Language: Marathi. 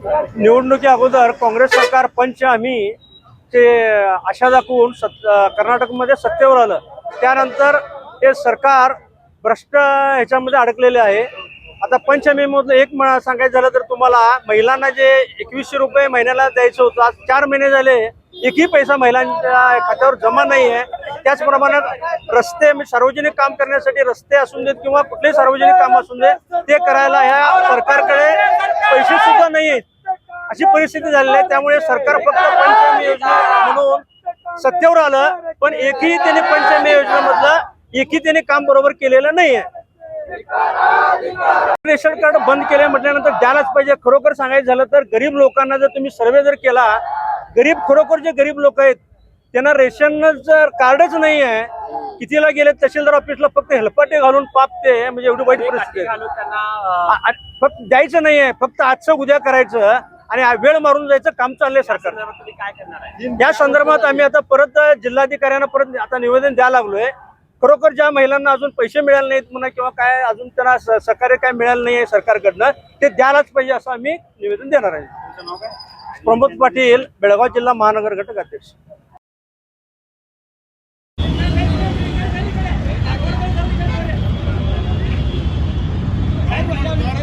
निवडणुकी अगोदर काँग्रेस सरकार पंच आम्ही ते आशा दाखवून कर्नाटकमध्ये सत्तेवर आलं। त्यानंतर हे सरकार भ्रष्ट ह्याच्यामध्ये अडकलेले आहे। आता पंचमीमधलं एक सांगायचं झालं तर तुम्हाला महिलांना जे 2100 रुपये महिन्याला द्यायचं होतं, आज 4 महिने झाले एकही पैसा महिलांच्या खात्यावर जमा नाही आहे। त्याचप्रमाणे रस्ते सार्वजनिक काम करण्यासाठी रस्ते असून देत किंवा कुठलेही सार्वजनिक काम असून देत ते करायला ह्या सरकारकडे पैसे सुद्धा नाही आहेत, अशी परिस्थिती झालेली आहे। त्यामुळे सरकार फक्त पंचमी योजना म्हणून सत्तेवर आलं, पण एकही त्यांनी पंचमी योजनेमधलं एकही त्यांनी काम बरोबर केलेलं नाही आहे। रेशन कार्ड बंद केले म्हटल्यानंतर द्यायलाच पाहिजे। खरोखर सांगायचं झालं तर गरीब लोकांना जर तुम्ही सर्वे जर केला, खरोखर जे गरीब लोक आहेत त्यांना रेशन जर कार्डच नाही आहे, कितीला गेले तहसीलदार ऑफिसला फक्त हेलपाटे घालून पापते, म्हणजे एवढी वाईट परिस्थिती आहे। फक्त द्यायचं नाहीये, फक्त आजचं उद्या करायचं आणि वेळ मारून जायचं काम चाललंय सरकार। काय करणार आहे या संदर्भात आम्ही आता परत जिल्हाधिकाऱ्यांना परत आता निवेदन द्यायला लागलोय। खरोखर ज्या महिलांना अजून पैसे मिळाले नाहीत म्हणा किंवा काय अजून त्यांना सहकार्य काय मिळालं नाहीये सरकारकडनं, ते द्यायलाच पाहिजे असं आम्ही निवेदन देणार आहे। तुमचं नाव काय? प्रमोद पाटील, बेळगाव जिल्हा महानगर घटक अध्यक्ष। Thank you.